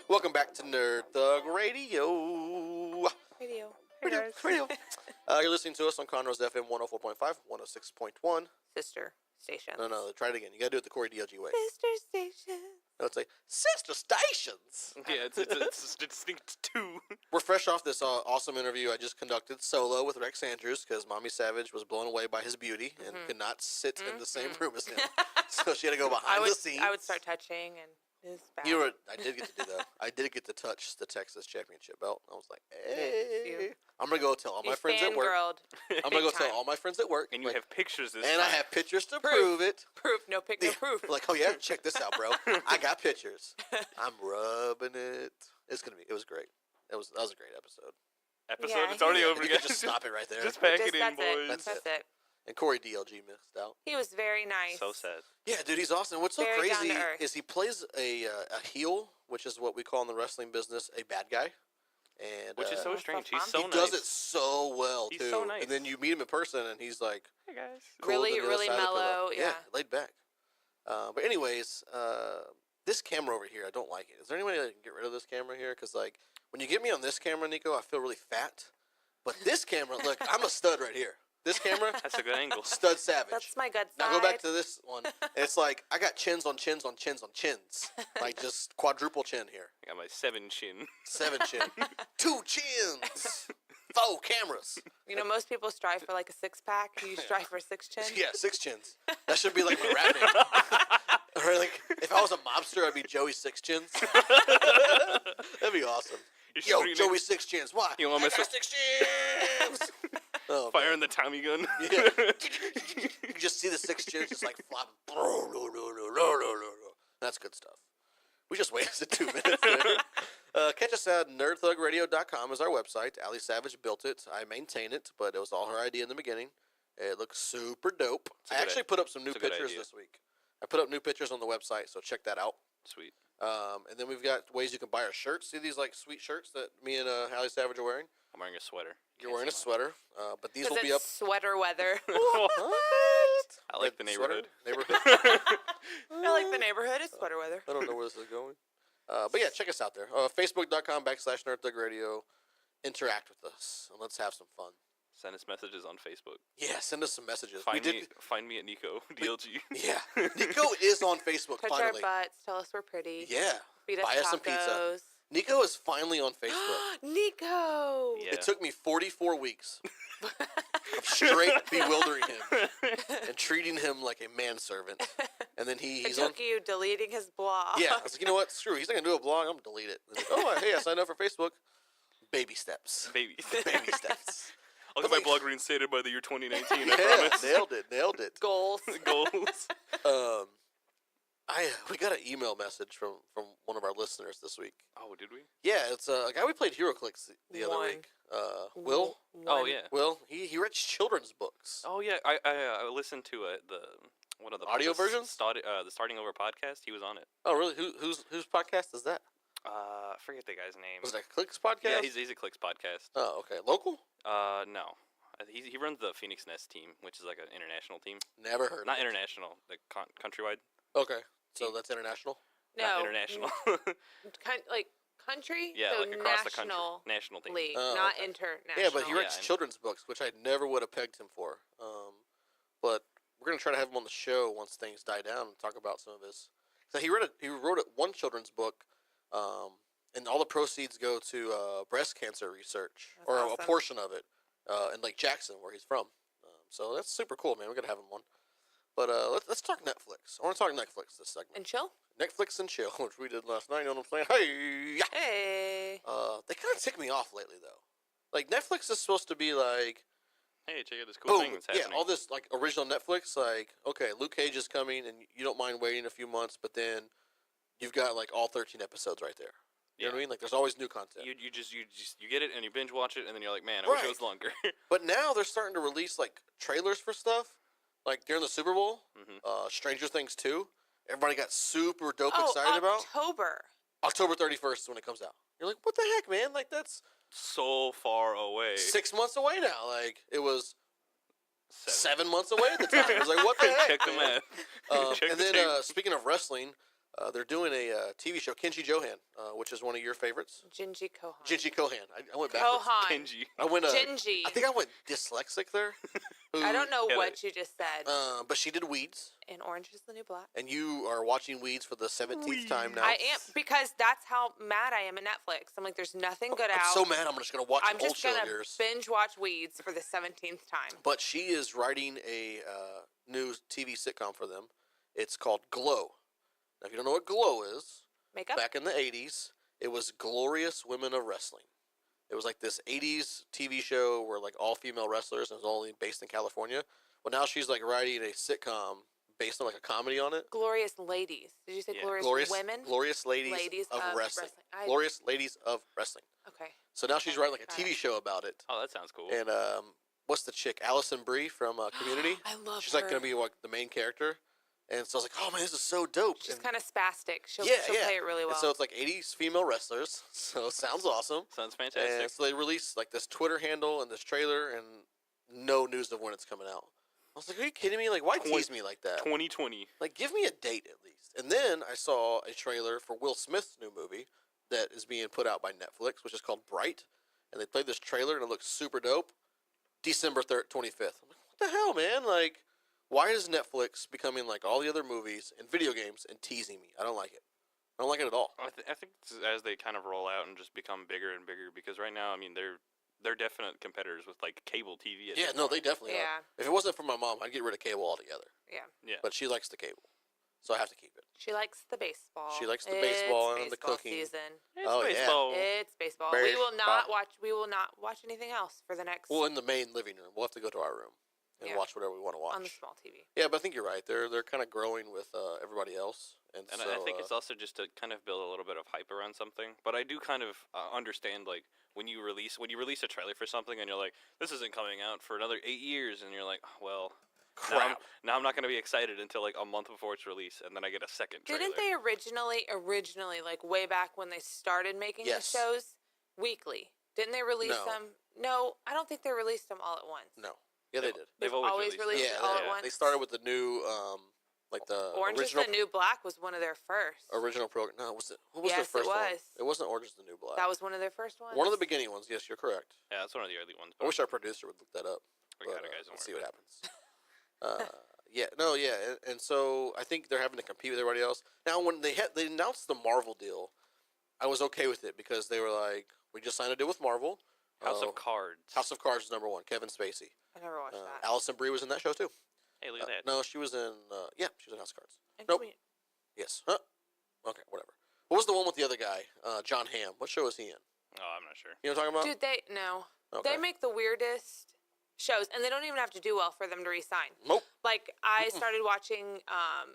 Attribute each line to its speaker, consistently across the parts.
Speaker 1: Welcome back to Nerd Thug Radio.
Speaker 2: Radio.
Speaker 1: You're listening to us on Conroe's FM 104.5, 106.1.
Speaker 2: Sister station.
Speaker 1: No, try it again. You gotta do it the Corey DLG way.
Speaker 2: Sister station.
Speaker 1: No, it's like, sister stations.
Speaker 3: Yeah, it's distinct too.
Speaker 1: We're fresh off this awesome interview I just conducted solo with Rex Andrews because Mommy Savage was blown away by his beauty and could not sit in the same room as him. So she had to go behind the scenes.
Speaker 2: I would start touching and it was bad.
Speaker 1: I did get to do that. I did get to touch the Texas Championship belt. I was like, hey. I'm going to go tell all my friends at work. I'm going to go tell all my friends at work.
Speaker 3: And you have pictures this
Speaker 1: And
Speaker 3: time.
Speaker 1: I have pictures to prove it.
Speaker 2: Proof. No picture. Proof.
Speaker 1: Like, oh yeah, check this out, bro. I got pictures. I'm rubbing it. It was great. That was a great episode.
Speaker 2: Yeah,
Speaker 3: it's already over
Speaker 1: You
Speaker 3: again.
Speaker 1: can just stop it right there.
Speaker 3: Just pack it in, boys.
Speaker 1: That's
Speaker 2: That's it.
Speaker 1: And Corey DLG missed out.
Speaker 2: He was very nice.
Speaker 3: So sad.
Speaker 1: Yeah, dude, he's awesome. What's so
Speaker 2: Very
Speaker 1: crazy
Speaker 2: down to earth.
Speaker 1: is he plays a heel, which is what we call in the wrestling business a bad guy. And
Speaker 3: Which is so
Speaker 2: That's so
Speaker 3: strange. He's
Speaker 2: fun.
Speaker 3: so
Speaker 1: he
Speaker 3: nice.
Speaker 1: does it so well,
Speaker 3: He's
Speaker 1: too.
Speaker 3: so nice.
Speaker 1: And then you meet him in person, and he's like,
Speaker 3: Hey, guys.
Speaker 1: cool
Speaker 2: Really,
Speaker 1: to the other
Speaker 2: really
Speaker 1: side of the pillow.
Speaker 2: mellow, yeah.
Speaker 1: laid back. But anyways, this camera over here, I don't like it. Is there any way I can get rid of this camera here? Because, like, when you get me on this camera, Nico, I feel really fat. But this camera, look, I'm a stud right here. This camera,
Speaker 3: That's a good angle.
Speaker 1: stud savage.
Speaker 2: That's my good
Speaker 1: Now
Speaker 2: side.
Speaker 1: go back to this one. It's like I got chins on chins on chins on chins. Like just quadruple chin here.
Speaker 3: I got my 7 chin.
Speaker 1: 7 chin. 2 chins. 4 cameras.
Speaker 2: You know, most people strive for like a 6-pack. You strive for 6 chin.
Speaker 1: Yeah, 6 chins. That should be like my rap name. Or like if I was a mobster, I'd be Joey 6 Chins. That'd be awesome. Yo, Joey 6 Chins. Why?
Speaker 3: You want
Speaker 1: I
Speaker 3: to
Speaker 1: got 6 chins. Oh,
Speaker 3: firing the Tommy gun?
Speaker 1: yeah. You can just see the 6 chins just like flopping. That's good stuff. We just wasted 2 minutes there. Catch us at nerdthugradio.com is our website. Ali Savage built it. I maintain it, but it was all her idea in the beginning. It looks super dope. I actually put up some new pictures this week. I put up new pictures on the website, so check that out.
Speaker 3: Sweet.
Speaker 1: And then we've got ways you can buy our shirts. See these like sweet shirts that me and Ali Savage are wearing?
Speaker 3: I'm wearing a sweater.
Speaker 1: You're wearing a sweater, but these will
Speaker 2: Because
Speaker 1: be up.
Speaker 2: it's sweater weather.
Speaker 3: I like the neighborhood.
Speaker 1: Neighborhood.
Speaker 2: I like the neighborhood. It's sweater weather.
Speaker 1: I don't know where this is going. But yeah, check us out there. Facebook.com/NerdThugRadio. Interact with us, and let's have some fun.
Speaker 3: Send us messages on Facebook.
Speaker 1: Yeah, send us some messages.
Speaker 3: Find me at Nico, DLG.
Speaker 1: Yeah. Nico is on Facebook,
Speaker 2: Touch
Speaker 1: finally.
Speaker 2: our butts. Tell us we're pretty.
Speaker 1: Yeah.
Speaker 2: Feed us
Speaker 1: Buy us some pizza.
Speaker 2: tacos.
Speaker 1: Nico is finally on Facebook.
Speaker 2: Nico!
Speaker 3: Yeah.
Speaker 1: It took me 44 weeks of straight bewildering him and treating him like a manservant. And then
Speaker 2: It
Speaker 1: he's on.
Speaker 2: took you deleting his blog.
Speaker 1: Yeah, I was like, you know what? Screw it. He's not going to do a blog. I'm going to delete it. Like, oh, hey, I signed up for Facebook. Baby steps.
Speaker 3: Baby.
Speaker 1: Baby steps.
Speaker 3: I'll get my blog reinstated by the year 2019,
Speaker 1: Yeah,
Speaker 3: I promise.
Speaker 1: nailed it.
Speaker 2: Goals.
Speaker 3: Goals.
Speaker 1: We got an email message from one of our listeners this week.
Speaker 3: Oh, did we?
Speaker 1: Yeah, it's a guy we played HeroClix the other week. Will.
Speaker 3: Oh, yeah.
Speaker 1: Will. He writes children's books.
Speaker 3: Oh, yeah. I listened to one of the
Speaker 1: Audio versions?
Speaker 3: The Starting Over podcast. He was on it.
Speaker 1: Oh, really? Whose podcast is that?
Speaker 3: I forget the guy's name.
Speaker 1: Was it a Clicks podcast?
Speaker 3: Yeah, he's a Clicks podcast.
Speaker 1: Oh, okay. Local?
Speaker 3: No. He runs the Phoenix Nest team, which is like an international team.
Speaker 1: Never heard.
Speaker 3: Not international, like countrywide.
Speaker 1: Okay, so that's international.
Speaker 2: No.
Speaker 3: Not international.
Speaker 2: Like country?
Speaker 3: Yeah,
Speaker 2: so
Speaker 3: like across the country.
Speaker 2: national
Speaker 3: National team.
Speaker 2: league,
Speaker 1: Oh,
Speaker 2: not
Speaker 1: okay.
Speaker 2: international.
Speaker 1: Yeah, but he
Speaker 3: Yeah,
Speaker 1: writes
Speaker 3: I know.
Speaker 1: children's books, which I never would have pegged him for. But we're gonna try to have him on the show once things die down and talk about some of his. So he wrote one children's book, and all the proceeds go to breast cancer research,
Speaker 2: That's
Speaker 1: or a
Speaker 2: awesome.
Speaker 1: portion of it, in Lake Jackson, where he's from. So that's super cool, man. We're gonna have him on. But let's talk Netflix. I want to talk Netflix this segment.
Speaker 2: And chill?
Speaker 1: Netflix and chill, which we did last night. You know what I'm saying? Hey, yeah.
Speaker 2: Hey.
Speaker 1: They kind of tick me off lately, though. Like Netflix is supposed to be like,
Speaker 3: Hey, check out this cool
Speaker 1: boom,
Speaker 3: thing that's happening.
Speaker 1: yeah, all this like original Netflix. Like, okay, Luke Cage is coming, and you don't mind waiting a few months, but then you've got like all 13 episodes right there. You know what I mean? Like, there's always new content.
Speaker 3: You get it and you binge watch it and then you're like, man, I wish it was longer.
Speaker 1: But now they're starting to release like trailers for stuff. Like during the Super Bowl,
Speaker 3: Mm-hmm.
Speaker 1: Stranger Things 2. Everybody got super dope excited about. October 31st is when it comes out. You're like, what the heck, man? Like that's
Speaker 3: So far away.
Speaker 1: 6 months away now. Like it was 7 months away at the time. I was like, what the heck?
Speaker 3: Check the
Speaker 1: man?
Speaker 3: math. Check
Speaker 1: And
Speaker 3: the
Speaker 1: then,
Speaker 3: tape.
Speaker 1: speaking of wrestling, they're doing a TV show, Kenji Johan, which is one of your favorites.
Speaker 2: Jinji Kohan.
Speaker 1: Jinji Kohan. I went backwards.
Speaker 2: Kohan.
Speaker 3: Kenji.
Speaker 1: I went.
Speaker 2: Jinji.
Speaker 1: I think I went dyslexic there.
Speaker 2: I don't know
Speaker 3: Yeah,
Speaker 2: what you just said.
Speaker 1: But she did Weeds,
Speaker 2: And Orange is the New Black.
Speaker 1: and you are watching Weeds for the 17th time now.
Speaker 2: I am, because that's how mad I am at Netflix. I'm like, there's nothing good
Speaker 1: I'm
Speaker 2: out.
Speaker 1: so mad. I'm just gonna watch
Speaker 2: I'm
Speaker 1: an old
Speaker 2: just
Speaker 1: show
Speaker 2: gonna
Speaker 1: of yours.
Speaker 2: binge watch Weeds for the 17th time.
Speaker 1: But she is writing a new TV sitcom for them. It's called Glow. Now, if you don't know what Glow is,
Speaker 2: Makeup?
Speaker 1: back in the 80s, it was Glorious Women of Wrestling. It was like this 80s TV show where like all female wrestlers, and it was only based in California. Well, now she's like writing a sitcom based on like a comedy on it.
Speaker 2: Glorious Ladies. Did you say
Speaker 3: Yeah.
Speaker 2: Glorious Women?
Speaker 1: Glorious Ladies,
Speaker 2: Ladies
Speaker 1: of Wrestling.
Speaker 2: I-
Speaker 1: Glorious Ladies of Wrestling.
Speaker 2: Okay.
Speaker 1: So now she's writing like a
Speaker 2: Got
Speaker 1: TV
Speaker 2: it.
Speaker 1: show about it.
Speaker 3: Oh, that sounds cool.
Speaker 1: And what's the chick? Allison Brie from Community.
Speaker 2: I love
Speaker 1: She's
Speaker 2: her.
Speaker 1: like gonna be like the main character. And so I was like, oh man, this is so dope.
Speaker 2: She's
Speaker 1: And-
Speaker 2: kind of spastic. She'll
Speaker 1: yeah.
Speaker 2: play it really well.
Speaker 1: And so it's like 80s female wrestlers. So it sounds awesome.
Speaker 3: Sounds fantastic.
Speaker 1: And so they released like this Twitter handle and this trailer, and no news of when it's coming out. I was like, are you kidding me? Like, why tease me like that?
Speaker 3: 2020.
Speaker 1: Like, give me a date at least. And then I saw a trailer for Will Smith's new movie that is being put out by Netflix, which is called Bright. And they played this trailer, and it looks super dope. December 25th. I'm like, what the hell, man? Like, why is Netflix becoming like all the other movies and video games and teasing me? I don't like it. I don't like it at all.
Speaker 3: I think it's as they kind of roll out and just become bigger and bigger, because right now, I mean, they're definite competitors with like cable TV. At
Speaker 1: Yeah,
Speaker 3: this
Speaker 1: no,
Speaker 3: point.
Speaker 1: they definitely are.
Speaker 2: Yeah.
Speaker 1: If it wasn't for my mom, I'd get rid of cable altogether.
Speaker 2: Yeah.
Speaker 3: Yeah.
Speaker 1: But she likes the cable, so I have to keep it.
Speaker 2: She likes the baseball.
Speaker 1: She likes the baseball
Speaker 2: It's
Speaker 1: and the
Speaker 2: baseball
Speaker 1: cooking.
Speaker 2: season.
Speaker 3: It's
Speaker 1: Oh, yeah.
Speaker 3: baseball.
Speaker 2: It's baseball.
Speaker 1: Baseball.
Speaker 2: We will not watch anything else for the next
Speaker 1: Well, in the main living room, we'll have to go to our room and
Speaker 2: Yeah.
Speaker 1: watch whatever we want to watch.
Speaker 2: on the small TV.
Speaker 1: Yeah, but I think you're right. They're kind of growing with everybody else, and
Speaker 3: And
Speaker 1: so
Speaker 3: I think it's also just to kind of build a little bit of hype around something. But I do kind of understand, like, when you release a trailer for something and you're like, this isn't coming out for another 8 years, and you're like, oh, well,
Speaker 1: crap.
Speaker 3: now I'm not going to be excited until like a month before it's released, and then I get a second trailer.
Speaker 2: Didn't they originally like way back when they started making
Speaker 1: Yes.
Speaker 2: the shows weekly? Didn't they release
Speaker 1: No.
Speaker 2: them? No, I don't think they released them all at once.
Speaker 1: No, yeah, they did.
Speaker 3: They've always released
Speaker 2: released
Speaker 1: Yeah,
Speaker 2: it all
Speaker 1: they,
Speaker 2: at once.
Speaker 1: they started with the new, like the
Speaker 2: Orange is
Speaker 1: original
Speaker 2: the New Black was one of their first.
Speaker 1: original program. No, was it? What was
Speaker 2: Yes,
Speaker 1: their
Speaker 2: it
Speaker 1: first one?
Speaker 2: was.
Speaker 1: It wasn't Orange is the New Black.
Speaker 2: That was one of their first ones.
Speaker 1: one of the beginning ones. Yes, you're correct.
Speaker 3: Yeah, that's one of the early ones.
Speaker 1: I wish our producer would look that up.
Speaker 3: We got
Speaker 1: but,
Speaker 3: it, guys. Don't
Speaker 1: let's see
Speaker 3: worry
Speaker 1: what
Speaker 3: about
Speaker 1: happens. And so I think they're having to compete with everybody else. Now, when they announced the Marvel deal, I was okay with it because they were like, we just signed a deal with Marvel.
Speaker 3: House of Cards.
Speaker 1: House of Cards is number one. Kevin Spacey.
Speaker 2: I never watched that.
Speaker 1: Allison Brie was in that show too.
Speaker 3: Hey, look at that.
Speaker 1: No, she was in. She was in House of Cards.
Speaker 2: And
Speaker 1: nope.
Speaker 2: we-
Speaker 1: Yes. Huh? Okay, whatever. What was the one with the other guy? John Hamm. What show is he in?
Speaker 3: Oh, I'm not sure.
Speaker 1: You know what I'm talking
Speaker 2: Dude,
Speaker 1: Okay.
Speaker 2: they make the weirdest shows, and they don't even have to do well for them to resign.
Speaker 1: about? Nope.
Speaker 2: Like I started watching,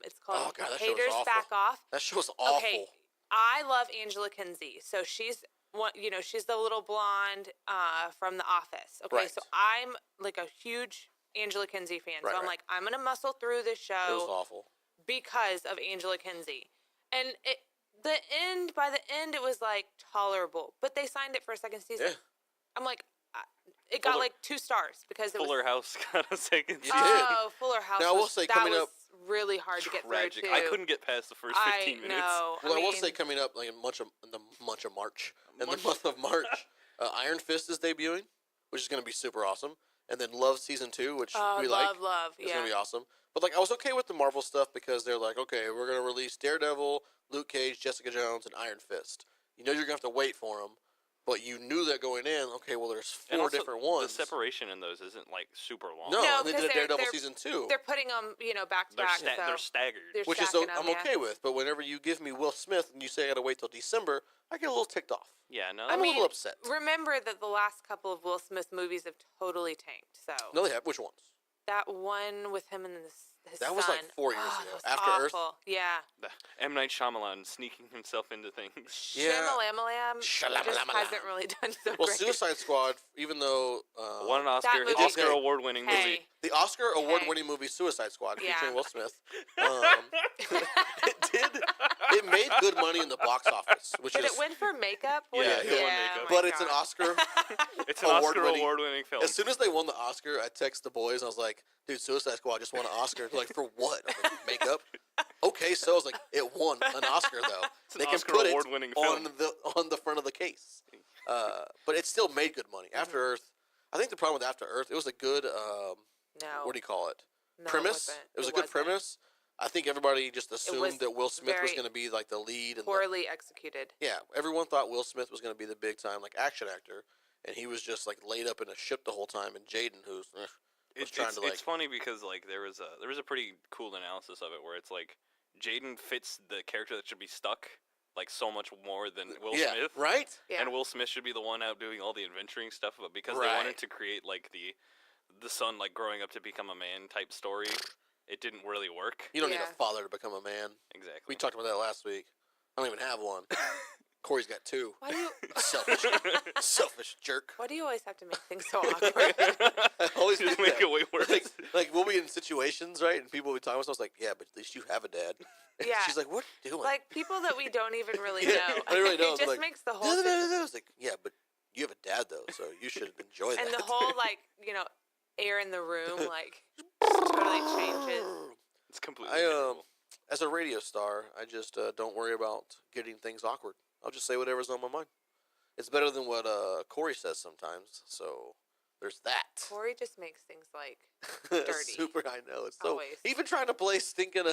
Speaker 2: it's called
Speaker 1: Oh, God, that show was
Speaker 2: Haters
Speaker 1: awful.
Speaker 2: Back Off.
Speaker 1: That show's awful.
Speaker 2: Okay, I love Angela Kinsey, so she's one. She's the little blonde from The Office. Okay,
Speaker 1: Right.
Speaker 2: so I'm like a huge Angela Kinsey fan.
Speaker 1: Right,
Speaker 2: so I'm
Speaker 1: right.
Speaker 2: like, I'm gonna muscle through this
Speaker 1: It was
Speaker 2: show
Speaker 1: awful.
Speaker 2: because of Angela Kinsey, and by the end, it was like tolerable. But they signed it for a second season.
Speaker 1: Yeah.
Speaker 2: I'm like, it got
Speaker 3: Fuller-
Speaker 2: like 2 stars because it was.
Speaker 3: Fuller House got a second
Speaker 1: You
Speaker 3: season.
Speaker 1: did.
Speaker 2: Oh, Fuller House.
Speaker 1: Now, I will
Speaker 2: was,
Speaker 1: say,
Speaker 2: that
Speaker 1: coming
Speaker 2: was
Speaker 1: up-
Speaker 2: really hard to get
Speaker 3: Tragic.
Speaker 2: through.
Speaker 3: I
Speaker 2: too.
Speaker 3: couldn't get past the first 15 minutes.
Speaker 2: know.
Speaker 1: Well, I will
Speaker 2: mean,
Speaker 1: say coming up like in the month of March, in the
Speaker 3: March.
Speaker 1: month of March, Iron Fist is debuting, which is going to be super awesome. And then Love Season 2, which we like.
Speaker 2: love.
Speaker 1: It's
Speaker 2: Yeah.
Speaker 1: gonna be awesome. But like I was okay with the Marvel stuff because they're like, okay, we're gonna release Daredevil, Luke Cage, Jessica Jones, and Iron Fist. You know you're gonna have to wait for them, but you knew that going in. Okay, well there's
Speaker 3: And
Speaker 1: 4
Speaker 3: also,
Speaker 1: different ones.
Speaker 3: The separation in those isn't like super long.
Speaker 1: No,
Speaker 2: No,
Speaker 1: and they did
Speaker 2: because
Speaker 1: a Daredevil
Speaker 2: they're-
Speaker 1: Season 2,
Speaker 2: They're putting them, back to
Speaker 3: they're,
Speaker 2: back.
Speaker 3: sta-
Speaker 2: so
Speaker 3: they're staggered.
Speaker 2: they're
Speaker 1: which is
Speaker 2: stacking
Speaker 1: I'm
Speaker 2: 'em, yeah.
Speaker 1: okay with. But whenever you give me Will Smith and you say I gotta wait till December, I get a little ticked off.
Speaker 3: Yeah, no.
Speaker 1: I'm a little upset.
Speaker 2: Remember that the last couple of Will Smith movies have totally tanked. So
Speaker 1: No, they have. Which ones?
Speaker 2: that one with him and his
Speaker 1: That
Speaker 2: son.
Speaker 1: was like 4 years
Speaker 2: oh,
Speaker 1: ago.
Speaker 2: that was
Speaker 1: After Earth?
Speaker 2: awful. Yeah.
Speaker 3: M. Night Shyamalan sneaking himself into things.
Speaker 1: Yeah.
Speaker 2: Shyamalan just
Speaker 1: Shalamalamalama.
Speaker 2: hasn't really done so
Speaker 1: Well,
Speaker 2: great.
Speaker 1: Suicide Squad, even though
Speaker 3: Won an Oscar,
Speaker 2: movie-
Speaker 3: Oscar award-winning movie.
Speaker 2: Hey.
Speaker 1: the Oscar award-winning movie Suicide Squad
Speaker 2: Yeah.
Speaker 1: featuring Will Smith, it made good money in the box office, which
Speaker 2: Did
Speaker 1: is
Speaker 2: it win for makeup?
Speaker 3: Yeah,
Speaker 2: What-
Speaker 3: it won makeup.
Speaker 2: oh my
Speaker 1: but it's an Oscar.
Speaker 3: It's an Oscar
Speaker 1: Award-winning.
Speaker 3: award-winning film.
Speaker 1: As soon as they won the Oscar, I text the boys. I was like, "Dude, Suicide Squad just won an Oscar." They're like, "For what?" I'm like, "Makeup." Okay, so I was like, "It won an Oscar though."
Speaker 3: It's an
Speaker 1: They can
Speaker 3: Oscar
Speaker 1: put it
Speaker 3: award-winning
Speaker 1: on
Speaker 3: film.
Speaker 1: the front of the case. But it still made good money. After Earth, I think the problem with After Earth, it was a good
Speaker 2: No.
Speaker 1: what do you call it?
Speaker 2: No,
Speaker 1: Premise. It was a good
Speaker 2: wasn't.
Speaker 1: premise. I think everybody just
Speaker 2: was
Speaker 1: assumed that Will Smith was
Speaker 2: very
Speaker 1: going to be like the lead. And
Speaker 2: Poorly executed.
Speaker 1: yeah, everyone thought Will Smith was going to be the big time like action actor, and he was just like laid up in a ship the whole time. And Jaden, who's was trying to like.
Speaker 3: It's funny because like there was a pretty cool analysis of it where it's like Jaden fits the character that should be stuck like so much more than Will
Speaker 1: yeah,
Speaker 3: Smith.
Speaker 1: right?
Speaker 2: Yeah.
Speaker 3: And Will Smith should be the one out doing all the adventuring stuff, but because they
Speaker 1: Right.
Speaker 3: wanted to create like the son like growing up to become a man type story, it didn't really work.
Speaker 1: You don't need
Speaker 2: Yeah.
Speaker 1: a father to become a man.
Speaker 3: Exactly.
Speaker 1: We talked about that last week. I don't even have one. Corey's got two.
Speaker 2: Why do you?
Speaker 1: Selfish jerk.
Speaker 2: Why do you always have to make things so awkward?
Speaker 1: I always
Speaker 3: Just
Speaker 1: do
Speaker 3: make
Speaker 1: that.
Speaker 3: it way worse.
Speaker 1: Like we'll be in situations, right? And people will be talking about stuff. I was like, yeah, but at least you have a dad. And
Speaker 2: Yeah.
Speaker 1: she's like, what are you doing?
Speaker 2: Like people that we don't even really
Speaker 1: Yeah,
Speaker 2: know.
Speaker 1: I don't really know.
Speaker 2: It
Speaker 1: I'm
Speaker 2: just
Speaker 1: like,
Speaker 2: makes the whole
Speaker 1: I
Speaker 2: situation-
Speaker 1: was like, yeah, but you have a dad though, so you should enjoy that.
Speaker 2: and the whole like air in the room like totally changes.
Speaker 3: It's completely
Speaker 1: I
Speaker 3: different.
Speaker 1: as a radio star, I just don't worry about getting things awkward. I'll just say whatever's on my mind. It's better than what Corey says sometimes. So there's that.
Speaker 2: Corey just makes things like dirty.
Speaker 1: Super, I know. It's so
Speaker 2: Always.
Speaker 1: even trying to play stinking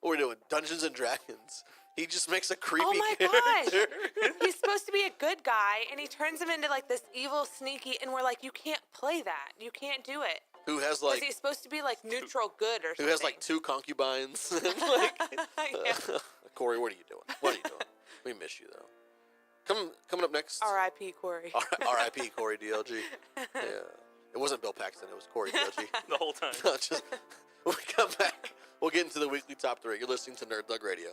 Speaker 1: what are we doing? Dungeons and Dragons. He just makes a creepy
Speaker 2: Oh my gosh.
Speaker 1: character.
Speaker 2: He's supposed to be a good guy, and he turns him into like this evil, sneaky, and we're like, you can't play that. You can't do it.
Speaker 1: Who has
Speaker 2: Because
Speaker 1: like
Speaker 2: he's supposed to be like neutral good or something.
Speaker 1: who has like 2 concubines? Like,
Speaker 2: Yeah.
Speaker 1: Corey, what are you doing? What are you doing? We miss you though. Coming up next.
Speaker 2: R.I.P. Corey.
Speaker 1: R.I.P. Corey DLG. Yeah, it wasn't Bill Paxton. It was Corey DLG.
Speaker 3: The whole time.
Speaker 1: No, just when we come back, we'll get into the weekly top 3. You're listening to Nerd Thug Radio.